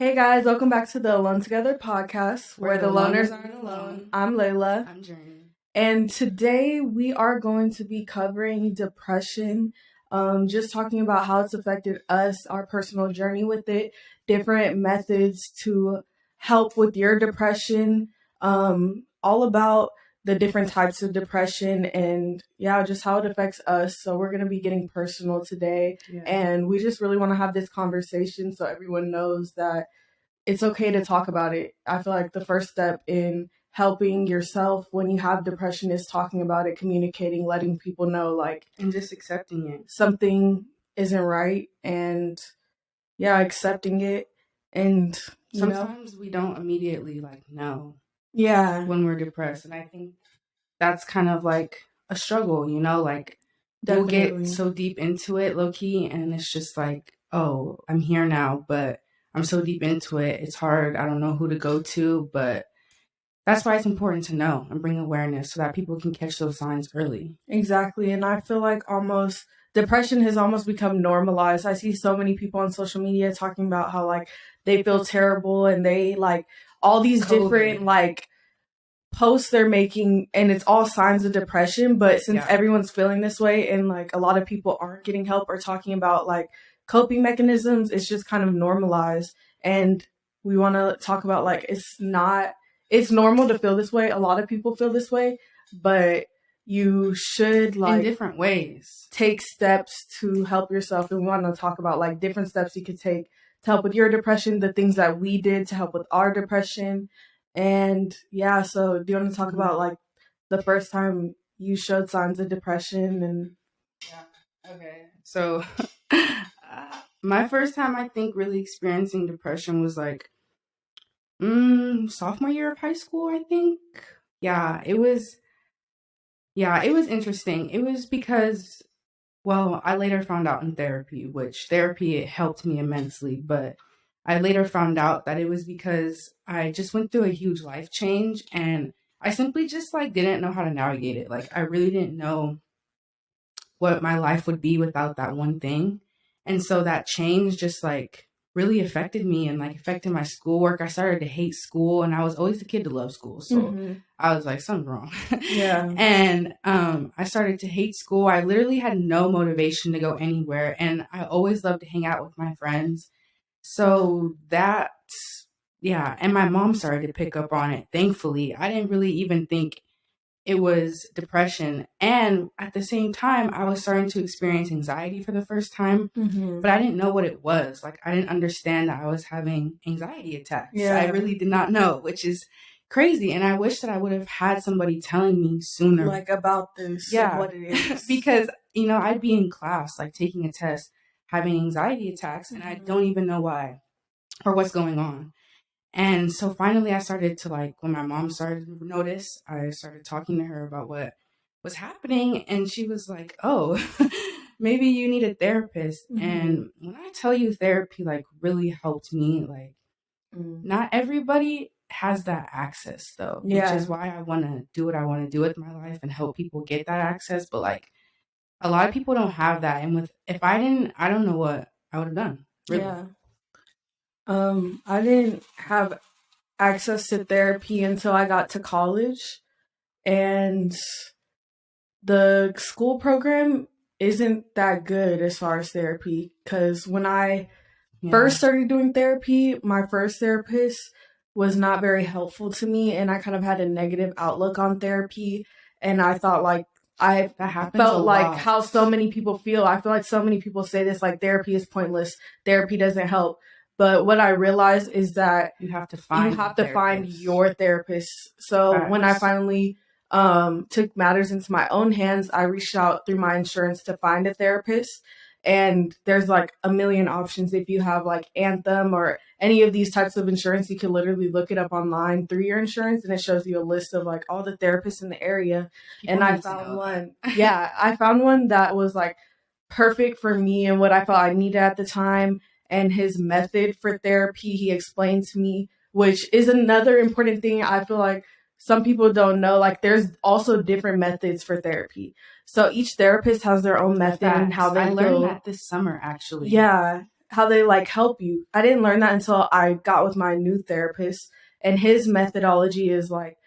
Hey guys, welcome back to the Alone Together podcast where the loners aren't alone. I'm Layla. I'm Journey. And today we are going to be covering depression, just talking about how it's affected us, our personal journey with it, different methods to help with your depression, all about the different types of depression and just how it affects us. So we're going to be getting personal today. Yeah. And we just really want to have this conversation so everyone knows that it's okay to talk about it. I feel like the first step in helping yourself when you have depression is talking about it, communicating, letting people know and just accepting it. Something isn't right and accepting it. And sometimes we don't immediately know Yeah. when we're depressed. And I think that's kind of like a struggle, we'll get so deep into it low key and it's just like, oh, I'm here now, but I'm so deep into it. It's hard. I don't know who to go to, but that's why it's important to know and bring awareness so that people can catch those signs early. Exactly. And I feel like depression has almost become normalized. I see so many people on social media talking about how they feel terrible and they all these different posts they're making, and it's all signs of depression. But since everyone's feeling this way and a lot of people aren't getting help or talking about coping mechanisms, it's just kind of normalized. And we want to talk about it's normal to feel this way. A lot of people feel this way, but you should in different ways take steps to help yourself. And we want to talk about different steps you could take to help with your depression, the things that we did to help with our depression. And so do you want to talk about the first time you showed signs of depression? And okay, so my first time I think really experiencing depression was sophomore year of high school, I think. It was interesting. It was because, well, I later found out in therapy, which therapy helped me immensely, but I later found out that it was because I just went through a huge life change and I simply just didn't know how to navigate it. I really didn't know what my life would be without that one thing. And so that change just really affected me and affected my schoolwork. I started to hate school and I was always the kid to love school. So I was like, something's wrong. Yeah. And I started to hate school. I literally had no motivation to go anywhere. And I always loved to hang out with my friends. So that, and my mom started to pick up on it. Thankfully, I didn't really even think it was depression. And at the same time, I was starting to experience anxiety for the first time, but I didn't know what it was. I didn't understand that I was having anxiety attacks. Yeah. I really did not know, which is crazy. And I wish that I would have had somebody telling me sooner. About this, what it is. Because, I'd be in class, taking a test, having anxiety attacks, and I don't even know why or what's going on. And so finally I started to when my mom started to notice, I started talking to her about what was happening. And she was like, oh, maybe you need a therapist. And when I tell you therapy really helped me, not everybody has that access though, which is why I want to do what I want to do with my life and help people get that access. But a lot of people don't have that. And if I didn't, I don't know what I would have done. Really. Yeah. I didn't have access to therapy until I got to college, and the school program isn't that good as far as therapy. Because when I first started doing therapy, my first therapist was not very helpful to me, and I kind of had a negative outlook on therapy. And I thought I felt how so many people feel. I feel like so many people say this, therapy is pointless, therapy doesn't help. But what I realized is that you have to find your therapist. So when I finally took matters into my own hands, I reached out through my insurance to find a therapist. And there's a million options. If you have Anthem or any of these types of insurance, you can literally look it up online through your insurance, and it shows you a list of all the therapists in the area. And I found one. I found one that was perfect for me and what I felt I needed at the time. And his method for therapy, he explained to me, which is another important thing I feel like some people don't know. There's also different methods for therapy. So each therapist has their own method and how they I learned that this summer, actually. Yeah. like help you. I didn't learn that until I got with my new therapist, and his methodology is like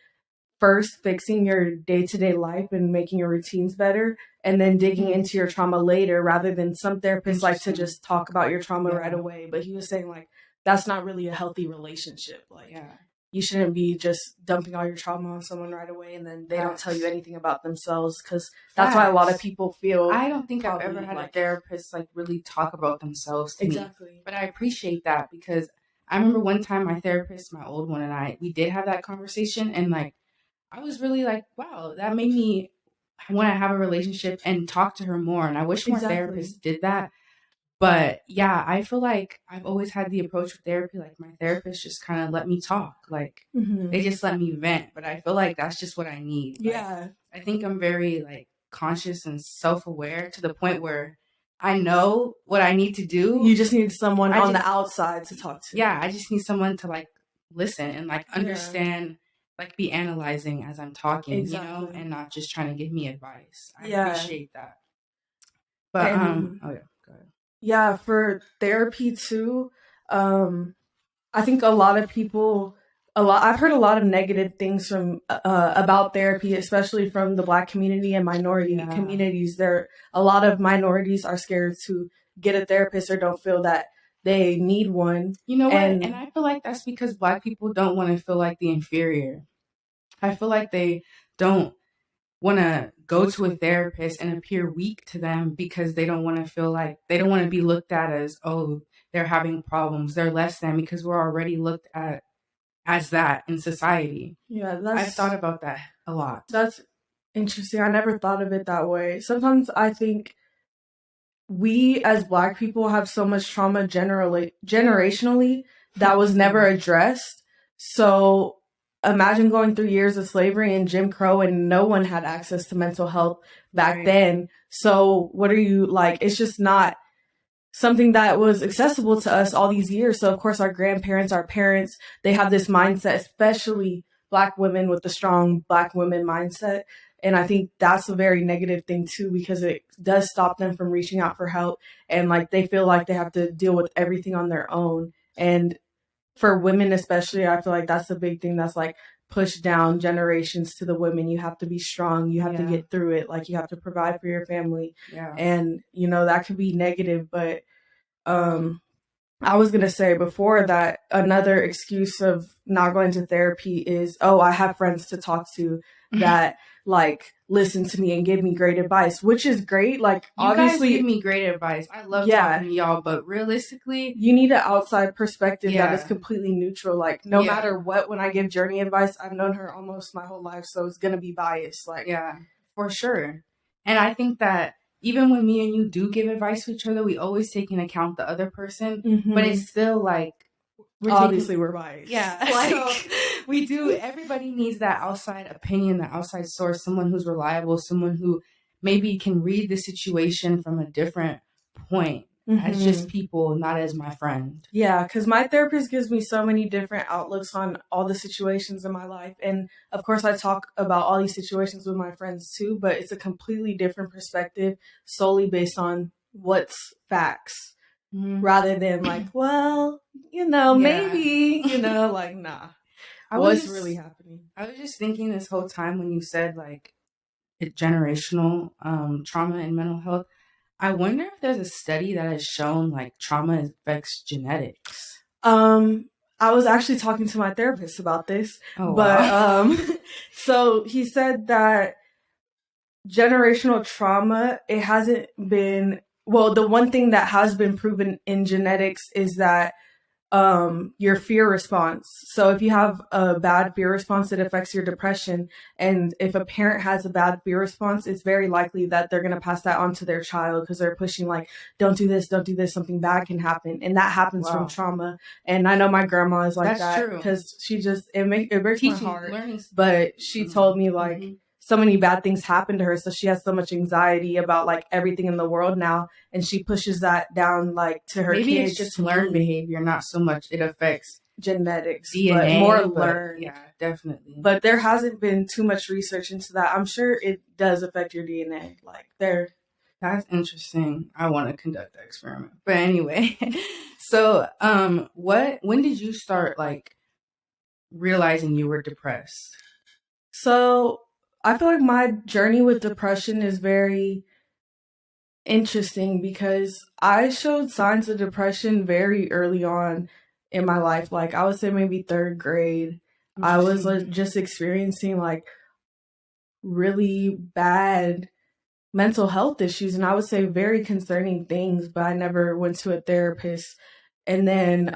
first fixing your day-to-day life and making your routines better, and then digging into your trauma later, rather than some therapists like to just talk about your trauma right away. But he was saying like that's not really a healthy relationship. Like you shouldn't be just dumping all your trauma on someone right away and then they don't tell you anything about themselves, because that's why a lot of people feel. I don't think I've ever had a therapist like really talk about themselves to me. But I appreciate that, because I remember one time my therapist, my old one, and we did have that conversation, and like I was really like, wow, that made me want to have a relationship and talk to her more. And I wish more therapists did that. But yeah, I feel like I've always had the approach with therapy, like my therapist just kind of let me talk. Like they just let me vent. But I feel like that's just what I need. Yeah. I think I'm very like conscious and self-aware to the point where I know what I need to do. You just need someone on the outside to talk to. Yeah, I just need someone to like listen and like understand, like be analyzing as I'm talking, you know, and not just trying to give me advice. I appreciate that. But oh yeah, go ahead. Yeah, for therapy too, I think a lot of people, I've heard a lot of negative things from about therapy, especially from the Black community and minority communities. A lot of minorities are scared to get a therapist or don't feel that they need one. You know what? And I feel like that's because Black people don't want to feel like the inferior. I feel like they don't want to go to a therapist and appear weak to them because they don't want to feel like, they don't want to be looked at as, oh, they're having problems, they're less than, because we're already looked at as that in society. Yeah, I've thought about that a lot. That's interesting. I never thought of it that way. Sometimes I think we as Black people have so much trauma generationally that was never addressed. So imagine going through years of slavery and Jim Crow, and no one had access to mental health back then. So what are you like? It's just not something that was accessible to us all these years. So of course our grandparents, our parents, they have this mindset, especially Black women with the strong Black women mindset. And I think that's a very negative thing too, because it does stop them from reaching out for help. And like they feel like they have to deal with everything on their own. And for women especially, I feel like that's a big thing that's like pushed down generations to the women. You have to be strong. You have to get through it. Like you have to provide for your family. And, you know, that could be negative. But I was going to say before that, another excuse of not going to therapy is, oh, I have friends to talk to that like listen to me and give me great advice, which is great. Like you obviously guys give me great advice. I love talking to y'all, but realistically, you need an outside perspective that is completely neutral. Like no matter what, when I give Journey advice, I've known her almost my whole life, so it's gonna be biased. Like for sure. And I think that even when me and you do give advice to each other, we always take into account the other person, but it's still like we're biased. Yeah, like so we do. Everybody needs that outside opinion, that outside source, someone who's reliable, someone who maybe can read the situation from a different point, as just people, not as my friend. Yeah, because my therapist gives me so many different outlooks on all the situations in my life. And of course, I talk about all these situations with my friends too, but it's a completely different perspective solely based on what's facts. Rather than like, well, you know, maybe, you know, like, nah. What's really happening? I was just thinking this whole time when you said like generational trauma and mental health. I wonder if there's a study that has shown like trauma affects genetics. I was actually talking to my therapist about this, but so he said that generational trauma, it hasn't been. Well, the one thing that has been proven in genetics is that your fear response. So if you have a bad fear response, it affects your depression. And if a parent has a bad fear response, it's very likely that they're going to pass that on to their child because they're pushing like, don't do this, something bad can happen. And that happens from trauma. And I know my grandma is like that because she just, it breaks my heart. But she told me like, so many bad things happen to her, so she has so much anxiety about like everything in the world now, and she pushes that down like to her Maybe kids. It's just learned behavior, not so much it affects genetics, DNA, but more learned. Yeah, definitely. But there hasn't been too much research into that. I'm sure it does affect your DNA. Like That's interesting. I want to conduct that experiment. But anyway, so when did you start like realizing you were depressed? So I feel like my journey with depression is very interesting because I showed signs of depression very early on in my life. Like I would say maybe third grade. I was just experiencing like really bad mental health issues, and I would say very concerning things, but I never went to a therapist. And then,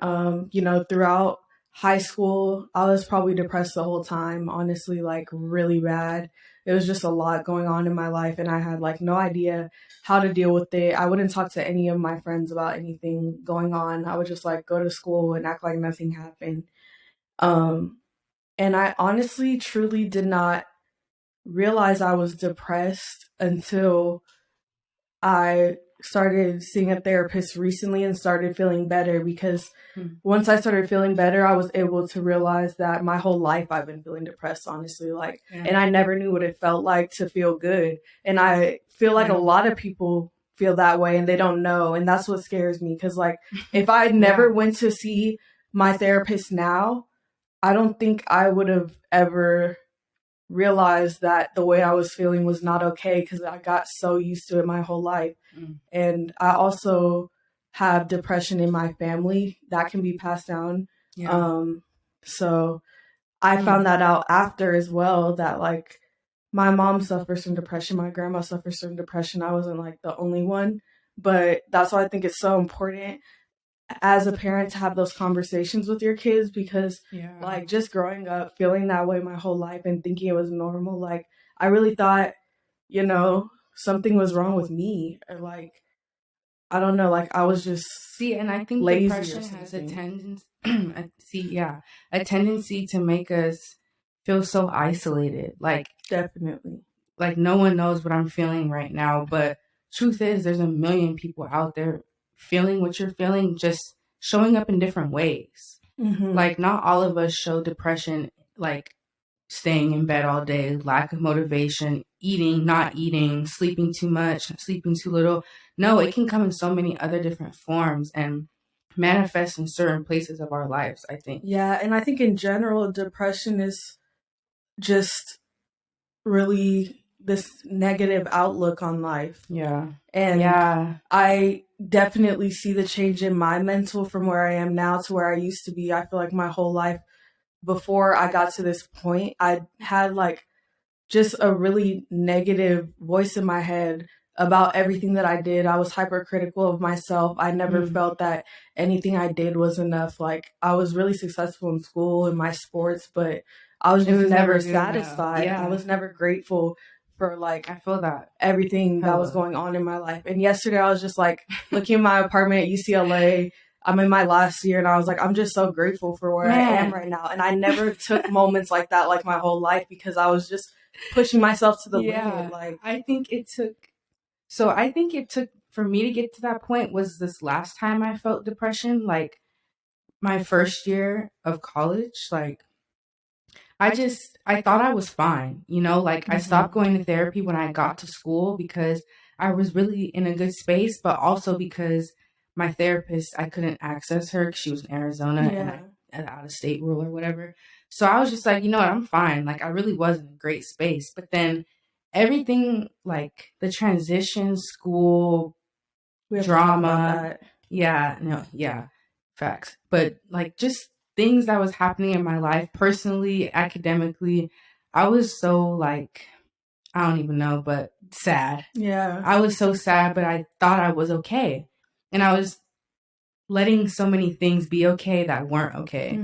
throughout high school, I was probably depressed the whole time, honestly, like really bad. It was just a lot going on in my life, and I had like no idea how to deal with it. I wouldn't talk to any of my friends about anything going on. I would just like go to school and act like nothing happened. Um, and I honestly, truly did not realize I was depressed until I started seeing a therapist recently and started feeling better, because once I started feeling better, I was able to realize that my whole life I've been feeling depressed, honestly. Like, and I never knew what it felt like to feel good. And I feel like a lot of people feel that way and they don't know. And that's what scares me. Cause like, if I never went to see my therapist now, I don't think I would have ever realized that the way I was feeling was not okay, because I got so used to it my whole life. And I also have depression in my family that can be passed down. So I found that out after as well, that like my mom suffers from depression, my grandma suffers from depression. I wasn't like the only one, but that's why I think it's so important as a parent to have those conversations with your kids, because like just growing up feeling that way my whole life and thinking it was normal, like I really thought, something was wrong with me, or like I don't know, like I was just and I think lazy depression has a tendency to make us feel so isolated. Like definitely, like no one knows what I'm feeling right now, but truth is there's a million people out there feeling what you're feeling, just showing up in different ways. Like not all of us show depression like staying in bed all day, lack of motivation, eating, not eating, sleeping too much, sleeping too little. No, it can come in so many other different forms and manifest in certain places of our lives, I think. Yeah, and I think in general, depression is just really this negative outlook on life. Yeah. And I definitely see the change in my mental from where I am now to where I used to be. I feel like my whole life before I got to this point, I had like just a really negative voice in my head about everything that I did. I was hypercritical of myself. I never felt that anything I did was enough. Like I was really successful in school and my sports, but I was just never satisfied. I was never grateful for like I feel that everything that was going on in my life. And yesterday I was just like looking at my apartment at UCLA. I'm in my last year and I was like, I'm just so grateful for where I am right now. And I never took moments like that like my whole life, because I was just pushing myself to the limit. Like I think it took for me to get to that point was this last time I felt depression, like my first year of college. Like I thought I was fine, like I stopped going to therapy when I got to school because I was really in a good space, but also because my therapist, I couldn't access her because she was in Arizona and I an out of state rule or whatever. So I was just like, you know what, I'm fine. Like I really was in a great space. But then everything, like the transition, school, drama, facts. But like just things that was happening in my life, personally, academically, I was so like, I don't even know, but sad. Yeah. I was so sad, but I thought I was okay. And I was letting so many things be okay that weren't okay.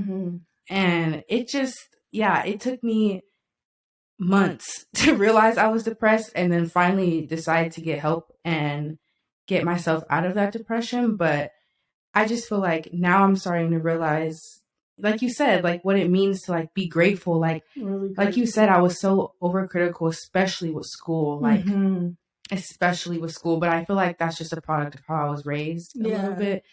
And it just, it took me months to realize I was depressed and then finally decide to get help and get myself out of that depression. But I just feel like now I'm starting to realize, like you said, like what it means to like be grateful. Like, really like you said, I was so overcritical, especially with school, like especially with school. But I feel like that's just a product of how I was raised a little bit.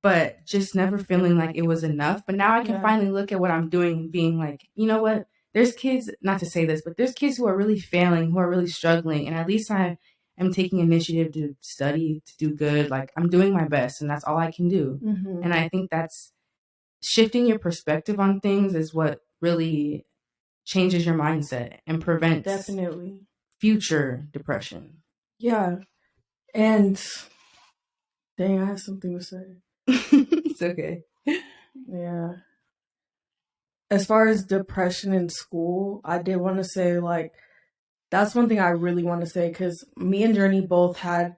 But just never feeling like it was enough. But now I can finally look at what I'm doing and being like, you know what? There's kids, not to say this, but there's kids who are really failing, who are really struggling. And at least am taking initiative to study, to do good. Like, I'm doing my best, and that's all I can do. And I think that's shifting your perspective on things is what really changes your mindset and prevents definitely future depression. Yeah. And dang, I have something to say. It's okay. Yeah. As far as depression in school, I did want to say, like, that's one thing I really want to say, because me and Journey both had,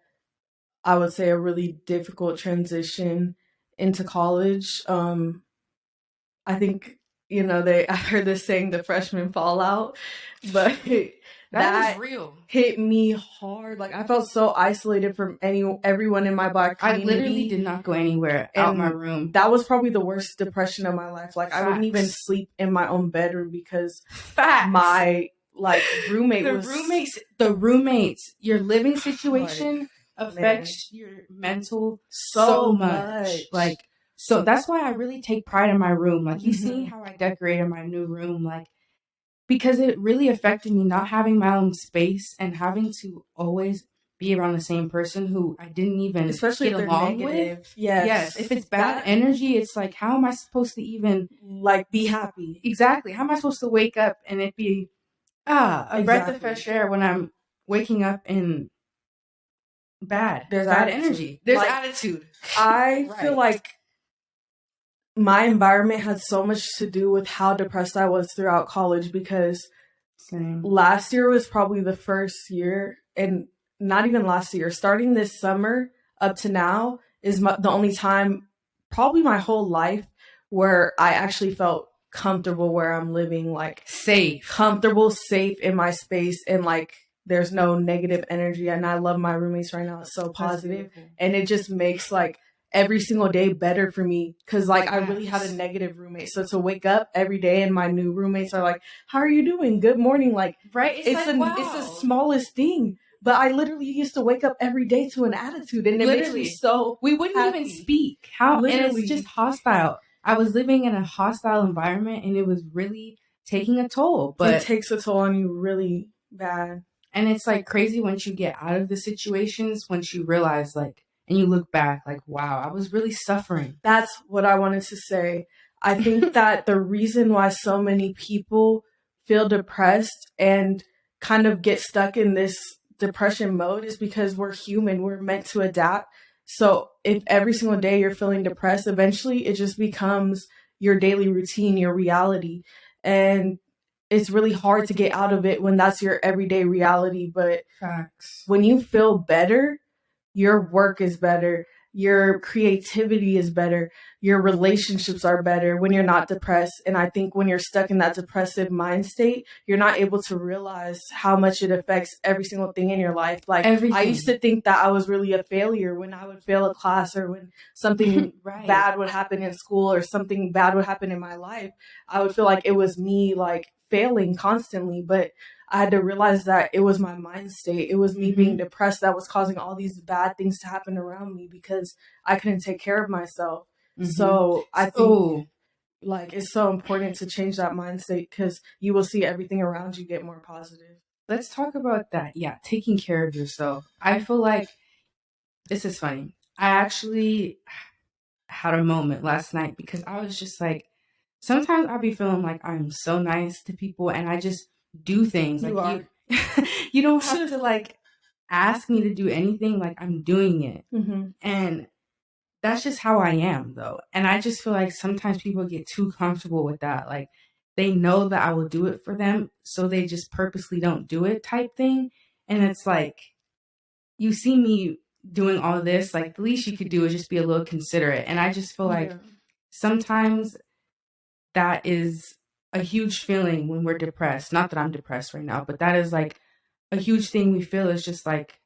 I would say, a really difficult transition into college. I think, I heard this saying, the freshman fallout, but that is real. Hit me hard. Like, I felt so isolated from everyone in my Black community. I literally did not go anywhere out my room. That was probably the worst depression of my life. Like, I wouldn't even sleep in my own bedroom because my roommate the roommates, your living situation affects your mental so much. Like, so that's why I really take pride in my room. Like, you see how I decorated my new room, like, because it really affected me not having my own space and having to always be around the same person who I didn't even especially get along with. Yes. If it's bad energy, it's like, how am I supposed to even be happy? Exactly. How am I supposed to wake up and it be a breath of fresh air when I'm waking up in bad energy? There's attitude. I feel like my environment had so much to do with how depressed I was throughout college, because last year was probably the first year, and not even last year, starting this summer up to now is the only time, probably my whole life, where I actually felt comfortable where I'm living, like comfortable, safe in my space, and like there's no negative energy. And I love my roommates right now. It's so positive, and it just makes like every single day better for me, because like I really had a negative roommate. So to wake up every day and my new roommates are like, how are you doing? Good morning. Like, right? It's the smallest thing. But I literally used to wake up every day to an attitude, and it makes me so we wouldn't even speak. And it's just hostile. I was living in a hostile environment, and it was really taking a toll. But it takes a toll on you really bad. And it's like crazy once you get out of the situations, once you realize, like, and you look back, like, wow, I was really suffering. That's what I wanted to say. I think that the reason why so many people feel depressed and kind of get stuck in this depression mode is because we're human. We're meant to adapt. So if every single day you're feeling depressed, eventually it just becomes your daily routine, your reality. And it's really hard to get out of it when that's your everyday reality. But when you feel better, your work is better, your creativity is better, your relationships are better when you're not depressed. And I think when you're stuck in that depressive mind state, you're not able to realize how much it affects every single thing in your life. Like, I used to think that I was really a failure when I would fail a class, or when something bad would happen in school, or something bad would happen in my life. I would feel like it was me, like, failing constantly. But I had to realize that it was my mind state. It was me being depressed that was causing all these bad things to happen around me, because I couldn't take care of myself. So I think like it's so important to change that mind state, because you will see everything around you get more positive. Let's talk about that. Yeah, taking care of yourself. I feel like this is funny. I actually had a moment last night, because I was just like, sometimes I'll be feeling like I'm so nice to people, and I just do things. You don't have to like ask me to do anything. Like, I'm doing it. And that's just how I am, though. And I just feel like sometimes people get too comfortable with that. Like, they know that I will do it for them, so they just purposely don't do it, type thing. And it's like, you see me doing all of this, like, the least you could do is just be a little considerate. And I just feel like sometimes that is a huge feeling when we're depressed. Not that I'm depressed right now, but that is like a huge thing we feel, is just like,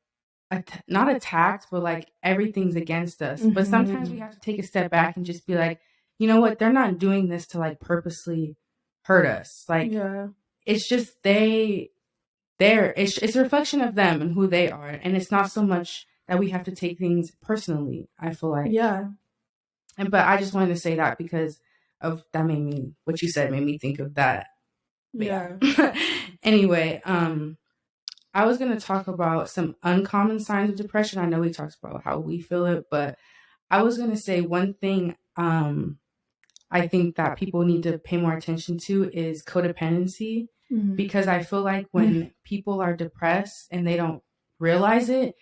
not attacked, but like everything's against us. But sometimes we have to take a step back and just be like, you know what? They're not doing this to like purposely hurt us. Like, it's just it's a reflection of them and who they are. And it's not so much that we have to take things personally, I feel like. But I just wanted to say that, because of that what you said made me think of that. But anyway, I was going to talk about some uncommon signs of depression. I know we talked about how we feel it, but I was going to say one thing I think that people need to pay more attention to is codependency, because I feel like when people are depressed and they don't realize it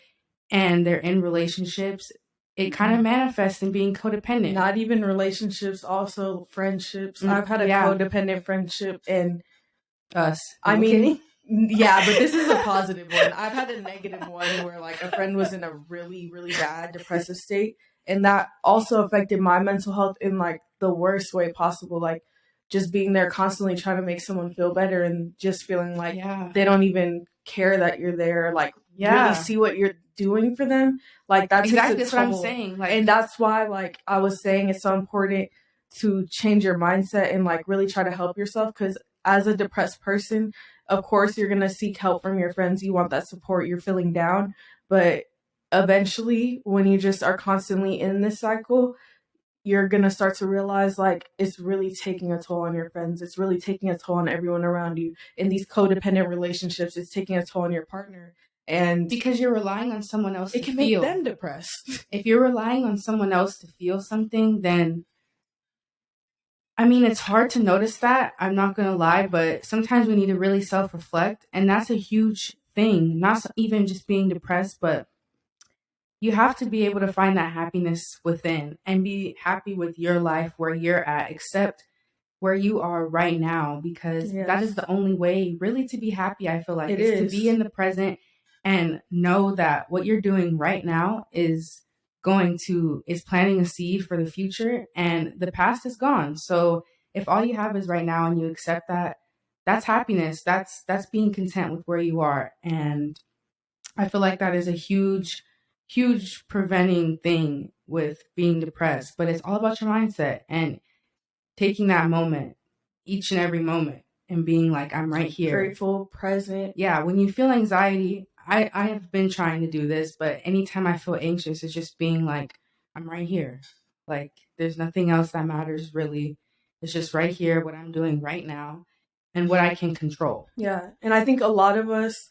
and they're in relationships, it kind of manifests in being codependent. Not even relationships, also friendships. I've had a codependent friendship, and us. I mean, yeah, but this is a positive one. I've had a negative one where like a friend was in a really, really bad depressive state, and that also affected my mental health in like the worst way possible. Like just being there constantly trying to make someone feel better and just feeling like they don't even care that you're there, like really see what you're doing for them. Like that's exactly what I'm saying. Like, and that's why like I was saying it's so important to change your mindset and like really try to help yourself, because as a depressed person, of course you're going to seek help from your friends. You want that support. You're feeling down, but eventually when you just are constantly in this cycle, you're going to start to realize like it's really taking a toll on your friends. It's really taking a toll on everyone around you. In these codependent relationships, it's taking a toll on your partner. And because you're relying on someone else, it can make them depressed. If you're relying on someone else to feel something, then I mean, it's hard to notice that. I'm not going to lie, but sometimes we need to really self-reflect. And that's a huge thing. Not even just being depressed, but you have to be able to find that happiness within and be happy with your life where you're at, accept where you are right now, because that is the only way really to be happy. I feel like is to be in the present and know that what you're doing right now is planting a seed for the future, and the past is gone. So if all you have is right now and you accept that, that's happiness. That's being content with where you are. And I feel like that is a huge preventing thing with being depressed. But it's all about your mindset and taking that moment, each and every moment, and being like, I'm right here. Grateful, present. Yeah, when you feel anxiety, I have been trying to do this, but anytime I feel anxious, it's just being like, I'm right here. Like, there's nothing else that matters really. It's just right here, what I'm doing right now, and what I can control. Yeah, and I think a lot of us,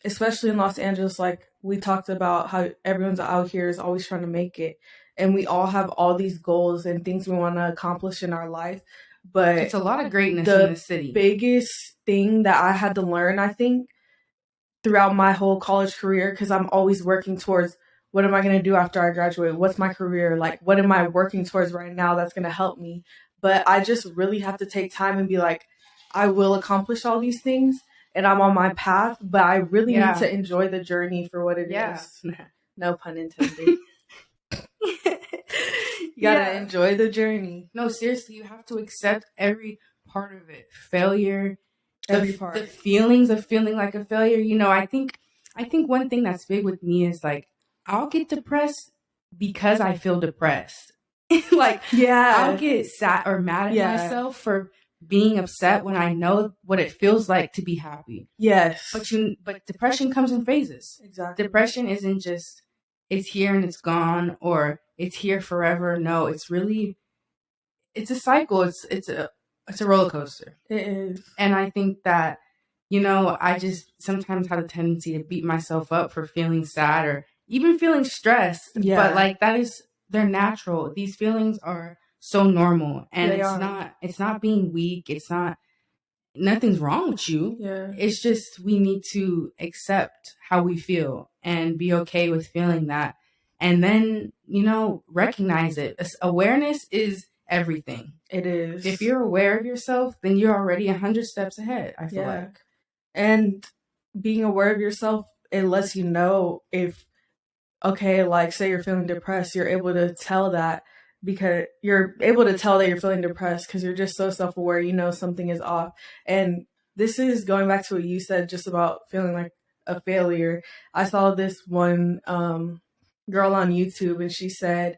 especially in Los Angeles, like we talked about how everyone's out here is always trying to make it, and we all have all these goals and things we want to accomplish in our life. But it's a lot of greatness in the city. The biggest thing that I had to learn, I think, throughout my whole college career, because I'm always working towards what am I going to do after I graduate? What's my career? Like, what am I working towards right now that's going to help me? But I just really have to take time and be like, I will accomplish all these things and I'm on my path, but I really need to enjoy the journey for what it is. No pun intended. You gotta enjoy the journey. No, seriously, you have to accept every part of it. Failure, every part. The feelings of feeling like a failure. You know, I think one thing that's big with me is like, I'll get depressed because I feel depressed. Like, I'll get sad or mad at myself for being upset when I know what it feels like to be happy. Yes. But depression comes in phases. Exactly. Depression isn't just it's here and it's gone, or it's here forever. No, it's a cycle. It's a roller coaster. It is. And I think that, you know, I just sometimes have a tendency to beat myself up for feeling sad or even feeling stressed. Yeah. But like they're natural. These feelings are so normal, and it's not being weak. Nothing's wrong with you. Yeah. It's just we need to accept how we feel and be okay with feeling that. And then, you know, recognize it. Awareness is everything. It is. If you're aware of yourself, then you're already 100 steps ahead, I feel like. And being aware of yourself, it lets you know if, okay, like say you're feeling depressed, you're able to tell that, because you're able to tell that you're feeling depressed because you're just so self-aware, you know something is off. And this is going back to what you said just about feeling like a failure. I saw this one girl on YouTube, and she said,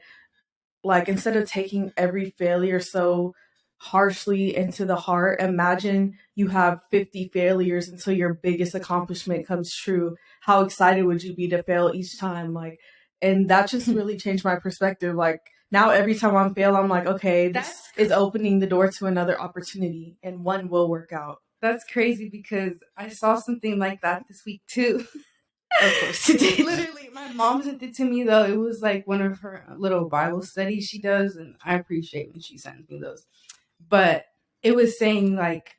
like, instead of taking every failure so harshly into the heart, imagine you have 50 failures until your biggest accomplishment comes true. How excited would you be to fail each time? Like, and that just really changed my perspective. Like, now every time I fail, I'm like, okay, this is opening the door to another opportunity, and one will work out. That's crazy because I saw something like that this week too. Of course you did. Literally, my mom sent it to me though. It was like one of her little Bible studies she does, and I appreciate when she sends me those. But it was saying like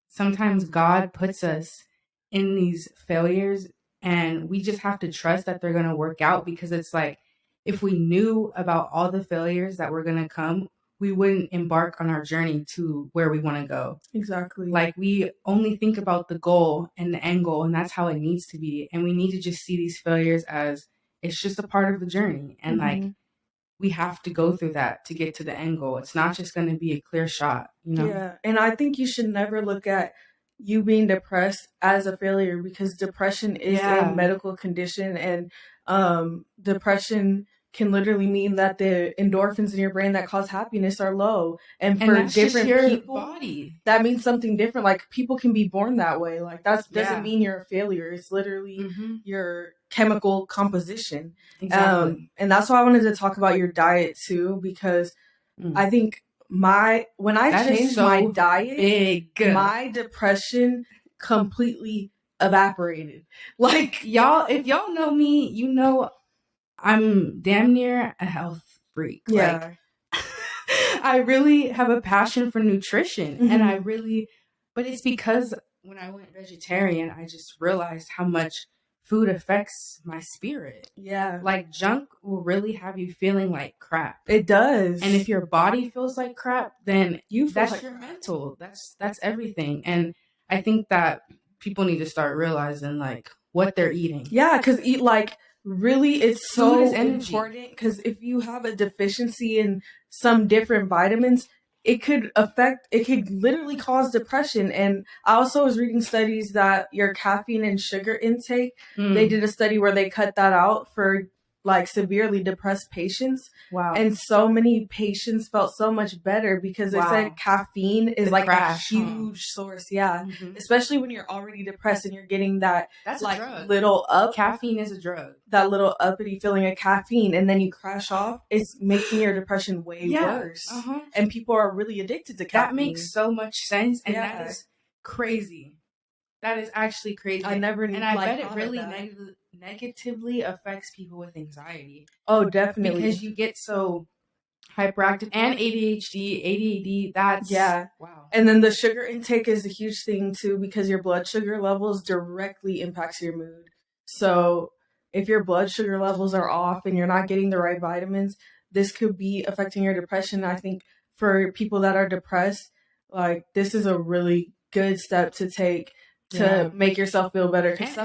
sometimes God puts us in these failures and we just have to trust that they're going to work out, because it's like if we knew about all the failures that were going to come, we wouldn't embark on our journey to where we want to go. Exactly. Like we only think about the goal and the end goal, and that's how it needs to be. And we need to just see these failures as it's just a part of the journey. And like we have to go through that to get to the end goal. It's not just going to be a clear shot, you know? Yeah. And I think you should never look at you being depressed as a failure, because depression is a medical condition, and depression can literally mean that the endorphins in your brain that cause happiness are low. And for different people, body. That means something different. Like people can be born that way. Like that doesn't mean you're a failure. It's literally your chemical composition. Exactly. And that's why I wanted to talk about your diet too, because I think when I changed my diet, my depression completely evaporated. Like y'all, if y'all know me, you know I'm damn near a health freak. Yeah. Like I really have a passion for nutrition, and but it's because when I went vegetarian, I just realized how much food affects my spirit. Yeah. Like junk will really have you feeling like crap. It does. And if your body feels like crap, then that's like your mental. That's everything. And I think that people need to start realizing like what they're eating. Yeah, because really it's so important, because if you have a deficiency in some different vitamins, it could literally cause depression. And I also was reading studies that your caffeine and sugar intake, they did a study where they cut that out for like severely depressed patients. Wow. And so many patients felt so much better because they said caffeine is like a huge source. Yeah. Especially when you're already depressed and you're getting that's like a drug. Little up. Caffeine is a drug. That little uppity feeling of caffeine, and then you crash off. It's making your depression way worse. And people are really addicted to caffeine. That makes so much sense. And that is crazy. That is actually crazy. I bet it really negatively affects people with anxiety. Oh, definitely. Because you get so hyperactive, and ADHD, that's wow. And then the sugar intake is a huge thing too, because your blood sugar levels directly impacts your mood. So if your blood sugar levels are off and you're not getting the right vitamins, this could be affecting your depression. I think for people that are depressed, like this is a really good step to take to make yourself feel better. And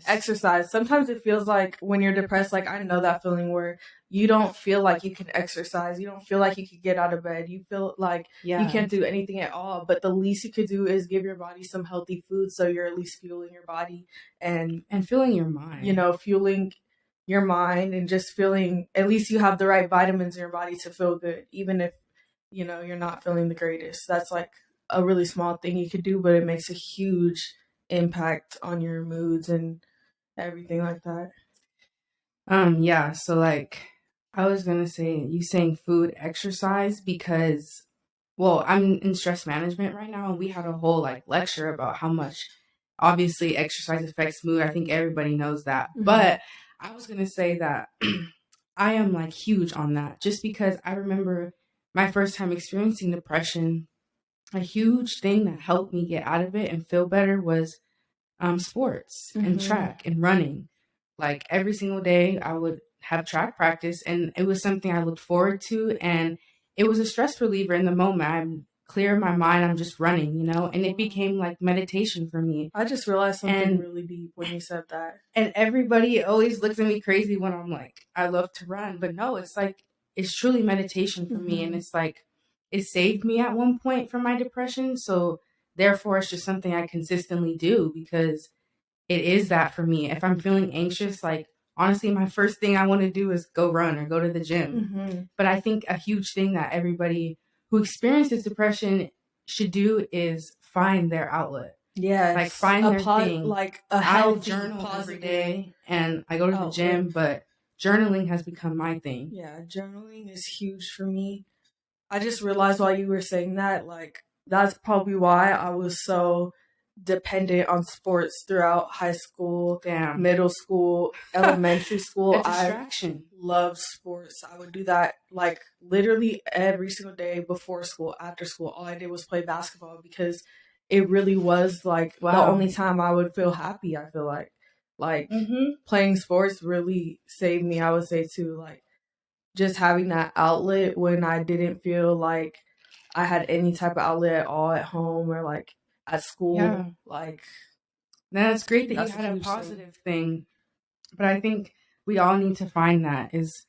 exercise. Sometimes it feels like when you're depressed, like I know that feeling where you don't feel like you can exercise. You don't feel like you could get out of bed. You feel like you can't do anything at all. But the least you could do is give your body some healthy food, so you're at least fueling your body and fueling your mind. You know, fueling your mind and just feeling, at least you have the right vitamins in your body to feel good, even if, you know, you're not feeling the greatest. That's like a really small thing you could do, but it makes a huge impact on your moods and everything like that. Yeah, so like I was gonna say, you saying food, exercise, because I'm in stress management right now, and we had a whole like lecture about how much obviously exercise affects mood. I think everybody knows that. But I was gonna say that I am like huge on that, just because I remember my first time experiencing depression. A huge thing that helped me get out of it and feel better was sports and track and running. Like every single day I would have track practice, and it was something I looked forward to, and it was a stress reliever in the moment. I'm clear in my mind, I'm just running, you know, and it became like meditation for me. I just realized something really deep when you said that. And everybody always looks at me crazy when I'm like, I love to run, but no, it's like, it's truly meditation for me. And it's like, it saved me at one point from my depression. So therefore, it's just something I consistently do, because it is that for me. If I'm feeling anxious, like honestly, my first thing I want to do is go run or go to the gym. But I think a huge thing that everybody who experiences depression should do is find their outlet. Yeah, like find their thing. Like a healthy, journal every day, and I go to the gym, but journaling has become my thing. Yeah, journaling is huge for me. I just realized while you were saying that, like, that's probably why I was so dependent on sports throughout high school, middle school, elementary school. A distraction. I loved sports. I would do that like literally every single day before school, after school. All I did was play basketball because it really was like the only time I would feel happy. I feel like playing sports really saved me. I would say too, like just having that outlet when I didn't feel like I had any type of outlet at all at home or like at school. Yeah. Like, that's great that you had a positive thing. But I think we all need to find that is,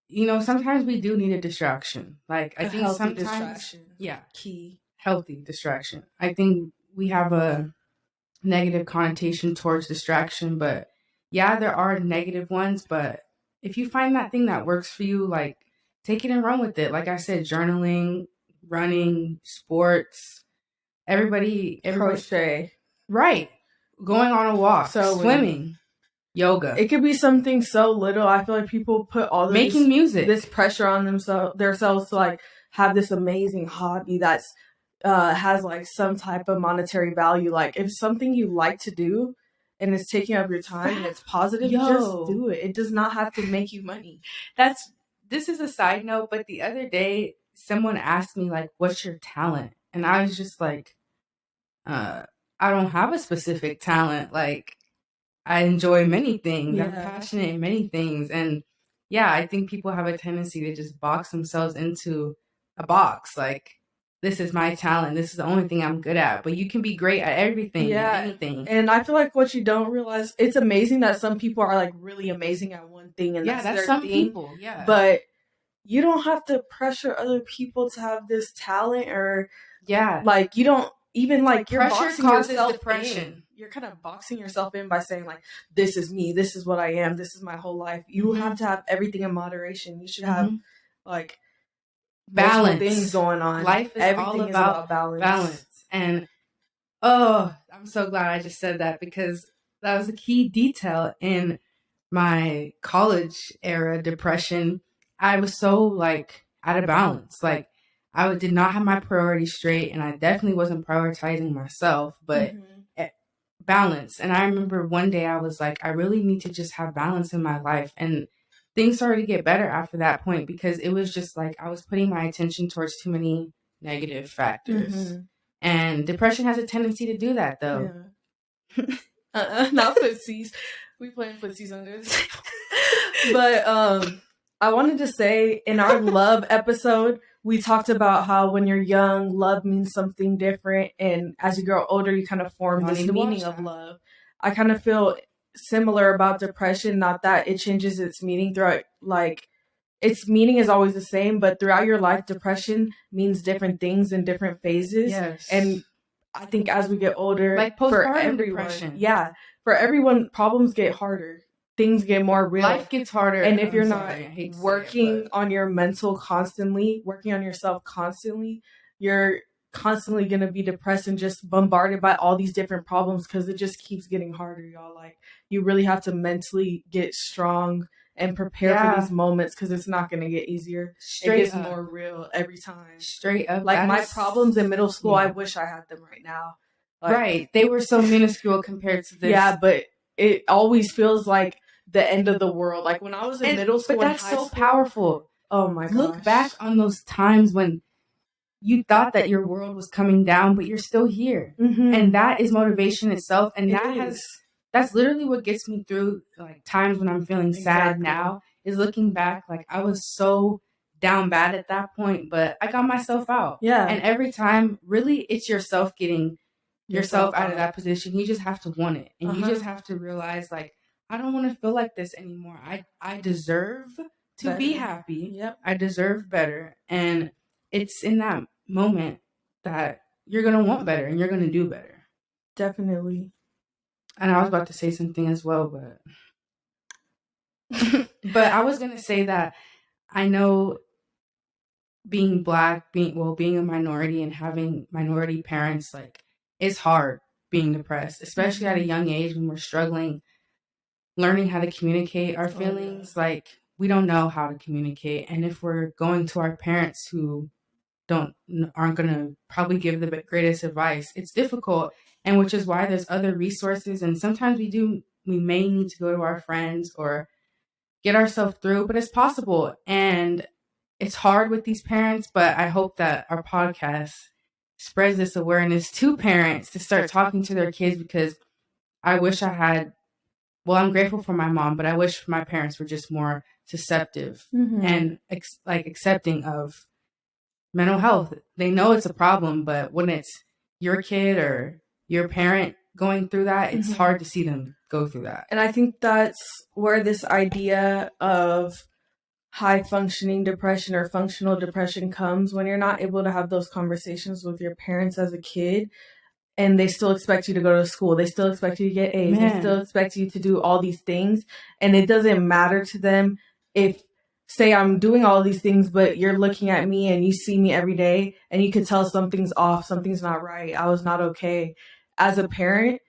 you know, sometimes we do need a distraction. Like, I think sometimes, distraction. Yeah, key healthy distraction. I think we have a negative connotation towards distraction, but yeah, there are negative ones. But if you find that thing that works for you, like, take it and run with it. Like I said, journaling, running, sports, everybody crochet, right? Going on a walk, swimming. Yoga. It could be something so little. I feel like people put all making music, this pressure on themselves to like have this amazing hobby that's has like some type of monetary value. Like if something you like to do and it's taking up your time and it's positive, just do it. It does not have to make you money. This is a side note, but the other day someone asked me like, "What's your talent?" And I was just like, "I don't have a specific talent. Like, I enjoy many things. I'm passionate in many things." And yeah, I think people have a tendency to just box themselves into a box. Like, this is my talent. This is the only thing I'm good at. But you can be great at everything, anything. And I feel like what you don't realize, it's amazing that some people are like really amazing at one thing, and that's their some thing. People. Yeah, but you don't have to pressure other people to have this talent, or like you don't even like you're boxing yourself depression. You're kind of boxing yourself in by saying like, this is me, this is what I am, this is my whole life. You have to have everything in moderation. You should have like balance, things going on. Life is everything all about balance. And I'm so glad I just said that, because that was a key detail in my college era depression. I was so like out of balance. Like, I did not have my priorities straight, and I definitely wasn't prioritizing myself, but balance. And I remember one day I was like, I really need to just have balance in my life. And things started to get better after that point, because it was just like I was putting my attention towards too many negative factors. And depression has a tendency to do that, though. Not footsies. We playing footsies under the table. But I wanted to say, in our love episode, we talked about how when you're young, love means something different, and as you grow older, you kind of form this meaning of love. I kind of feel similar about depression, not that it changes its meaning throughout, like its meaning is always the same, but throughout your life, depression means different things in different phases. And I think as we get older, like postpartum depression, for everyone, problems get harder. Things get more real. Life gets harder. And if you're not working on your mental constantly, working on yourself constantly, you're constantly going to be depressed and just bombarded by all these different problems, because it just keeps getting harder, y'all. Like, you really have to mentally get strong and prepare for these moments, because it's not going to get easier. It gets more real every time. Straight up. Like, my problems in middle school, I wish I had them right now. Like, they were so minuscule compared to this. Yeah, but it always feels like the end of the world. Like when I was in middle school, but that's so powerful. Oh my gosh. Look back on those times when you thought that your world was coming down, but you're still here. And that is motivation itself. And that's literally what gets me through like times when I'm feeling sad now, is looking back. Like, I was so down bad at that point, but I got myself out. And every time, really, it's yourself getting yourself out of that position. You just have to want it. And you just have to realize, like, I don't want to feel like this anymore. I deserve to be happy. I deserve better. And it's in that moment that you're going to want better and you're going to do better. Definitely. And I was about to say something as well, but I was going to say that I know being Black, being a minority and having minority parents, like, it's hard being depressed, especially at a young age when we're struggling, learning how to communicate our feelings. Like, we don't know how to communicate. And if we're going to our parents who aren't going to probably give the greatest advice. It's difficult, and which is why there's other resources, and sometimes we may need to go to our friends or get ourselves through, but it's possible. And it's hard with these parents, but I hope that our podcast spreads this awareness to parents to start talking to their kids, because I wish I had, well, I'm grateful for my mom, but I wish my parents were just more susceptible and accepting of mental health. They know it's a problem, but when it's your kid or your parent going through that, it's hard to see them go through that. And I think that's where this idea of high functioning depression or functional depression comes, when you're not able to have those conversations with your parents as a kid, and they still expect you to go to school. They still expect you to get A's. They still expect you to do all these things. And it doesn't matter to them if, say, I'm doing all these things, but you're looking at me and you see me every day and you can tell something's off, something's not right. I was not okay. As a parent,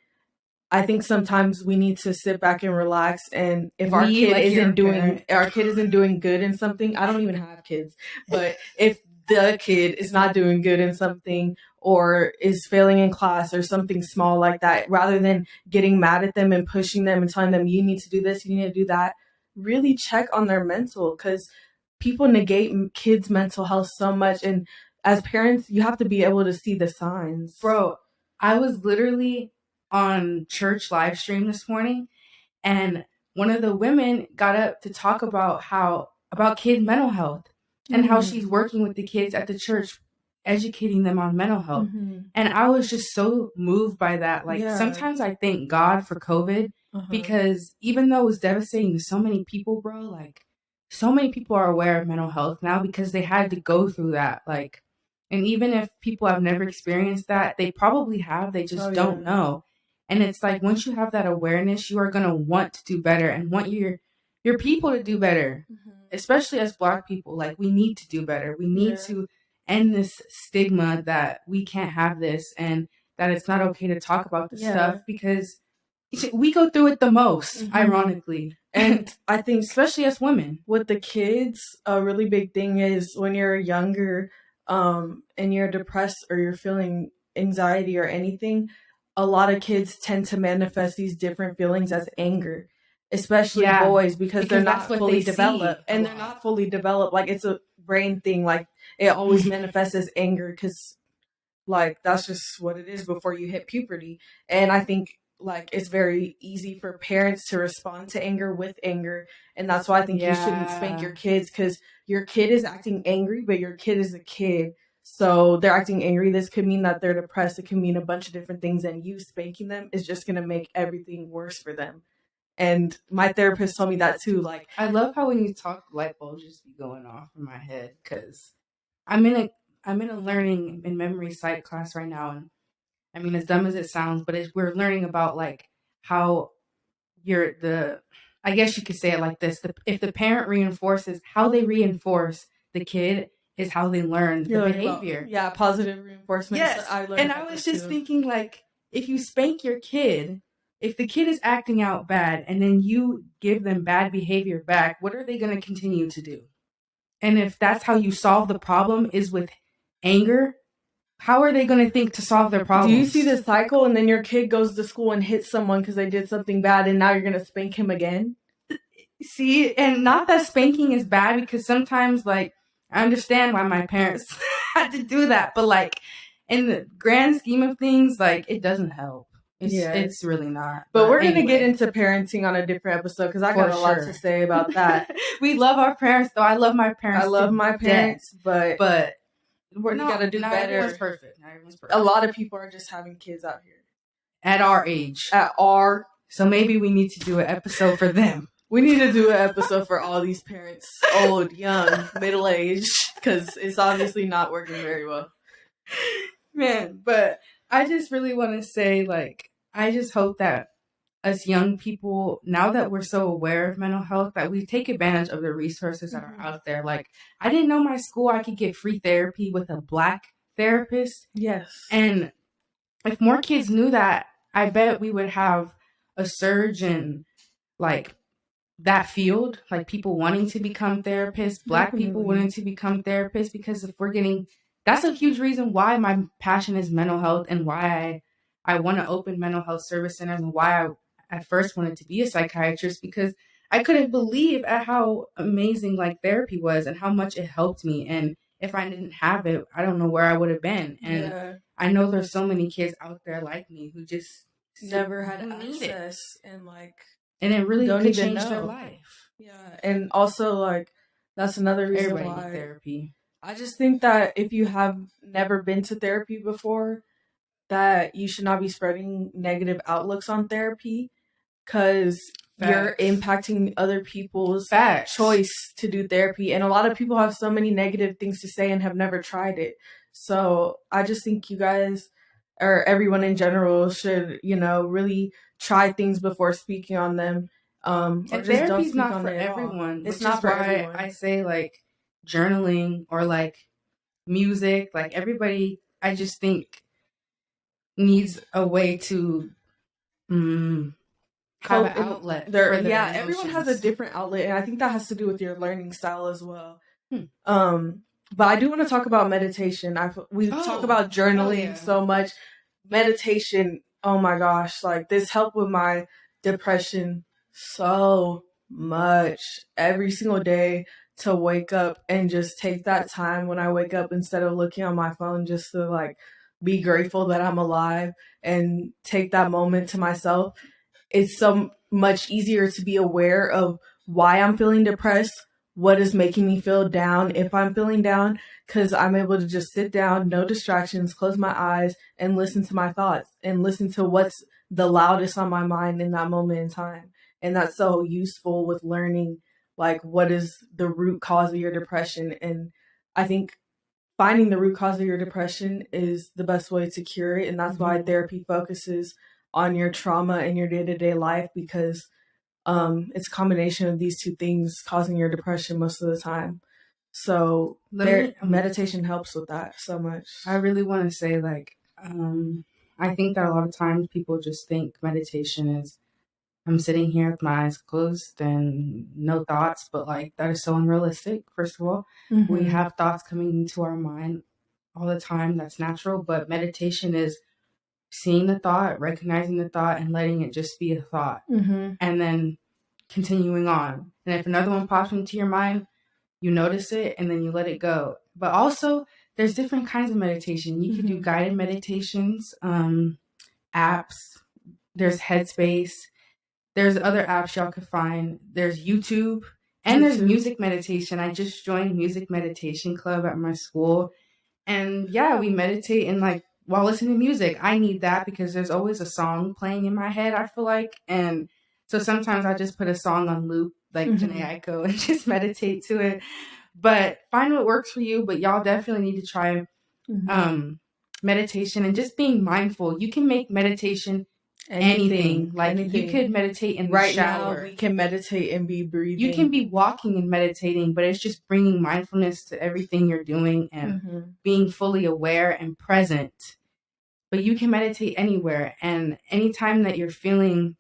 I think sometimes we need to sit back and relax. And if our kid isn't doing good in something, I don't even have kids, but if the kid is not doing good in something or is failing in class or something small like that, rather than getting mad at them and pushing them and telling them, you need to do this, you need to do that, really check on their mental, because people negate kids' mental health so much. And as parents, you have to be able to see the signs. Bro, I was literally on church live stream this morning, and one of the women got up to talk about kid mental health and how she's working with the kids at the church, educating them on mental health. And I was just so moved by that. Like, sometimes I thank God for COVID, because even though it was devastating to so many people, bro, like, so many people are aware of mental health now because they had to go through that. Like, and even if people have never experienced that, they probably have, they just don't know. And it's like, once you have that awareness, you are going to want to do better and want your people to do better, especially as Black people. Like, we need to do better. We need to end this stigma that we can't have this and that it's not okay to talk about this stuff, because we go through it the most, ironically. And I think, especially as women, with the kids, a really big thing is when you're younger and you're depressed or you're feeling anxiety or anything, a lot of kids tend to manifest these different feelings as anger, especially boys, because they're not fully developed. And they're not fully developed. Like, it's a brain thing. Like, it always manifests as anger because, like, that's just what it is before you hit puberty. And I think, like, it's very easy for parents to respond to anger with anger. And that's why I think you shouldn't spank your kids, because your kid is acting angry, but your kid is a kid. So they're acting angry. This could mean that they're depressed. It could mean a bunch of different things. And you spanking them is just going to make everything worse for them. And my therapist told me that too. Like, I love how when you talk, light bulbs just be going off in my head, because I'm in a learning and memory psych class right now. And I mean, as dumb as it sounds, but we're learning about, like, how I guess you could say it like this. If the parent reinforces, how they reinforce the kid is how they learn the behavior. Positive reinforcement. Yes. And I was just thinking, like, if you spank your kid, if the kid is acting out bad and then you give them bad behavior back, what are they going to continue to do? And if that's how you solve the problem is with anger, how are they going to think to solve their problems? Do you see the cycle? And then your kid goes to school and hits someone because they did something bad, and now you're going to spank him again? See, and not that spanking is bad, because sometimes, like, I understand why my parents had to do that, but, like, in the grand scheme of things, like, it doesn't help. It's really not. But we're going to get into parenting on a different episode, because I got a lot to say about that. We love our parents, though. I love my parents. I love my parents, but we got to do better. Everyone's perfect. A lot of people are just having kids out here. At our age. So maybe we need to do an episode for them. We need to do an episode for all these parents, old, young, middle-aged, because it's obviously not working very well. Man, but I just really want to say, like, I just hope that us young people, now that we're so aware of mental health, that we take advantage of the resources that are out there. Like, I didn't know my school I could get free therapy with a Black therapist. Yes. And if more kids knew that, I bet we would have a surge in, like, that field, like people wanting to become therapists, Black people wanting to become therapists, because if we're getting that's a huge reason why my passion is mental health, and why I want to open mental health service centers, and why I at first wanted to be a psychiatrist, because I couldn't believe at how amazing like therapy was and how much it helped me. And if I didn't have it, I don't know where I would have been. And I know there's so many kids out there like me who just never had access and it really could change their life. Yeah, and also like that's another reason why therapy. I just think that if you have never been to therapy before, that you should not be spreading negative outlooks on therapy, because you're impacting other people's choice to do therapy. And a lot of people have so many negative things to say and have never tried it. So I just think you guys, or everyone in general, should, really try things before speaking on them. Or just therapy's don't not for everyone. It's not for everyone. I say like journaling or like music, like everybody, I just think needs a way to have an outlet. Everyone has a different outlet, and I think that has to do with your learning style as well. But I do want to talk about meditation. We talk about journaling so much. Meditation, oh my gosh, like this helped with my depression so much every single day, to wake up and just take that time when I wake up, instead of looking on my phone, just to like be grateful that I'm alive and take that moment to myself. It's so much easier to be aware of why I'm feeling depressed, what is making me feel down if I'm feeling down, because I'm able to just sit down, no distractions, close my eyes, and listen to my thoughts and listen to what's the loudest on my mind in that moment in time. And that's so useful with learning, like, what is the root cause of your depression. And I think finding the root cause of your depression is the best way to cure it. And that's why therapy focuses on your trauma in your day-to-day life, because it's a combination of these two things causing your depression most of the time. So meditation helps with that so much. I really want to say, like, I think that a lot of times people just think meditation is I'm sitting here with my eyes closed and no thoughts, but like that is so unrealistic. First of all, we have thoughts coming into our mind all the time. That's natural, but meditation is seeing the thought, recognizing the thought, and letting it just be a thought, and then continuing on. And if another one pops into your mind, you notice it and then you let it go. But also, there's different kinds of meditation. You can do guided meditations, apps. There's Headspace. There's other apps y'all could find. There's YouTube. And there's music meditation. I just joined Music Meditation Club at my school. And yeah, we meditate and like while listening to music. I need that because there's always a song playing in my head, I feel like. And so sometimes I just put a song on loop, like Janae Aiko, and just meditate to it. But find what works for you. But y'all definitely need to try meditation and just being mindful. You can make meditation anything. Like you could meditate in the shower. Now we can meditate and be breathing. You can be walking and meditating, but it's just bringing mindfulness to everything you're doing and being fully aware and present. But you can meditate anywhere, and anytime that you're feeling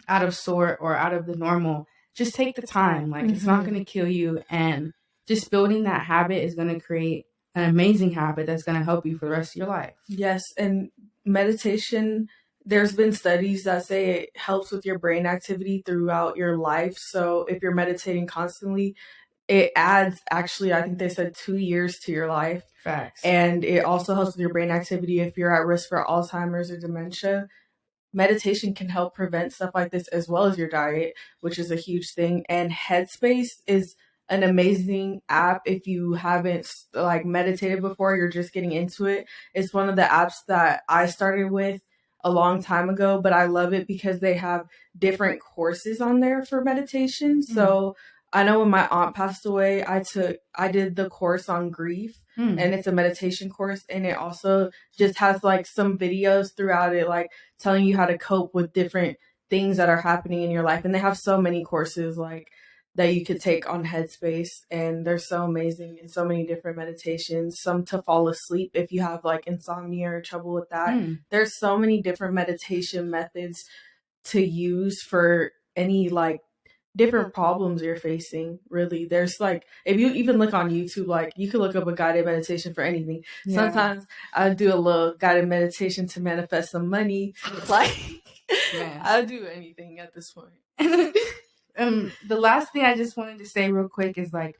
out of sort or out of the normal, just take the time. Like it's not going to kill you, and just building that habit is going to create an amazing habit that's going to help you for the rest of your life. Yes, and meditation, there's been studies that say it helps with your brain activity throughout your life. So if you're meditating constantly, it adds, actually, I think they said 2 years to your life. Facts. And it also helps with your brain activity if you're at risk for Alzheimer's or dementia. Meditation can help prevent stuff like this, as well as your diet, which is a huge thing. And Headspace is an amazing app if you haven't like meditated before, you're just getting into it. It's one of the apps that I started with a long time ago, but I love it because they have different courses on there for meditation. So I know when my aunt passed away, I did the course on grief, and it's a meditation course, and it also just has like some videos throughout it, like telling you how to cope with different things that are happening in your life. And they have so many courses like that you could take on Headspace, and they're so amazing, and so many different meditations, some to fall asleep if you have like insomnia or trouble with that. There's so many different meditation methods to use for any like different problems you're facing. Really, there's like, if you even look on YouTube, like you could look up a guided meditation for anything. Sometimes I do a little guided meditation to manifest some money. Like I'll do anything at this point. The last thing I just wanted to say real quick is like,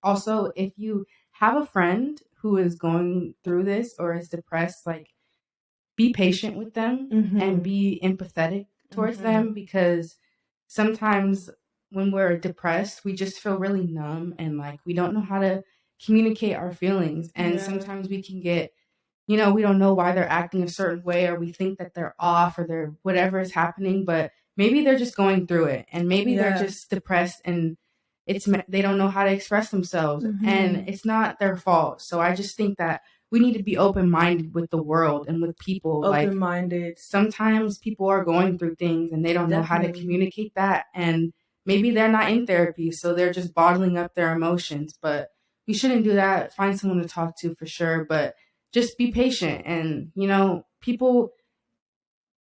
also, if you have a friend who is going through this or is depressed, like, be patient with them and be empathetic towards them, because sometimes when we're depressed, we just feel really numb and like we don't know how to communicate our feelings. And sometimes we can get, we don't know why they're acting a certain way, or we think that they're off or they're whatever is happening, but maybe they're just going through it, and maybe they're just depressed and they don't know how to express themselves, and it's not their fault. So I just think that we need to be open-minded with the world and with people. Open-minded. Like, sometimes people are going through things and they don't know how to communicate that, and maybe they're not in therapy, so they're just bottling up their emotions. But we shouldn't do that. Find someone to talk to for sure, but just be patient. And people,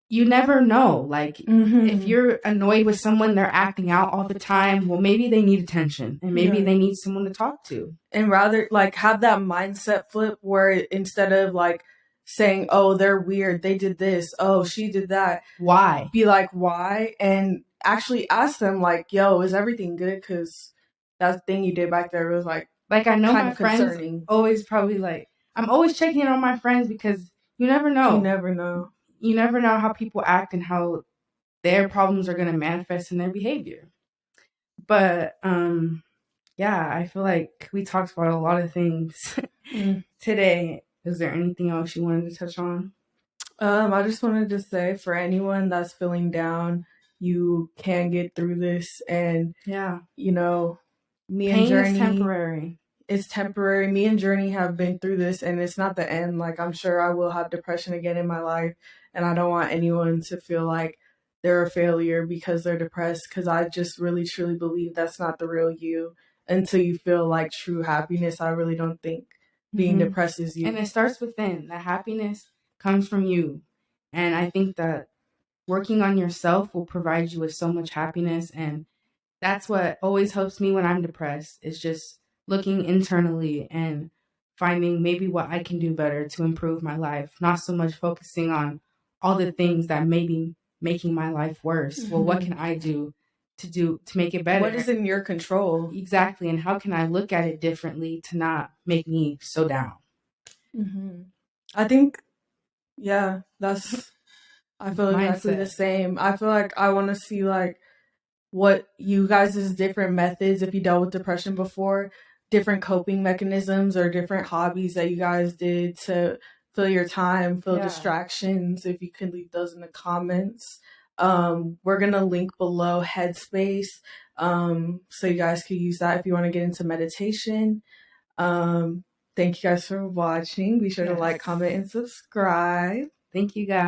you never know. Like, if you're annoyed with someone, they're acting out all the time, well, maybe they need attention, and maybe they need someone to talk to. And rather, like, have that mindset flip where instead of, like, saying, oh, they're weird, they did this, oh, she did that. Why? Be like, why? And actually ask them, like, yo, is everything good? Because that thing you did back there was, like I know my friends always probably, like, I'm always checking in on my friends because you never know. You never know. You never know how people act and how their problems are going to manifest in their behavior. But, yeah, I feel like we talked about a lot of things today. Is there anything else you wanted to touch on? I just wanted to say, for anyone that's feeling down, you can get through this. And, me and Journey, is temporary. It's temporary. Me and Journey have been through this, and it's not the end. Like, I'm sure I will have depression again in my life, and I don't want anyone to feel like they're a failure because they're depressed, because I just really, truly believe that's not the real you until you feel like true happiness. I really don't think being depressed is you. And it starts within. The happiness comes from you. And I think that working on yourself will provide you with so much happiness. And that's what always helps me when I'm depressed, is just looking internally and finding maybe what I can do better to improve my life. Not so much focusing on all the things that may be making my life worse. Well, what can I do to make it better? What is in your control? Exactly. And how can I look at it differently to not make me so down? I think, I feel exactly the same. I feel like I want to see, like, what you guys' different methods, if you dealt with depression before, different coping mechanisms or different hobbies that you guys did to fill your time, fill distractions. If you can leave those in the comments. We're going to link below Headspace, so you guys can use that if you want to get into meditation. Thank you guys for watching. Be sure to like, comment, and subscribe. Thank you guys.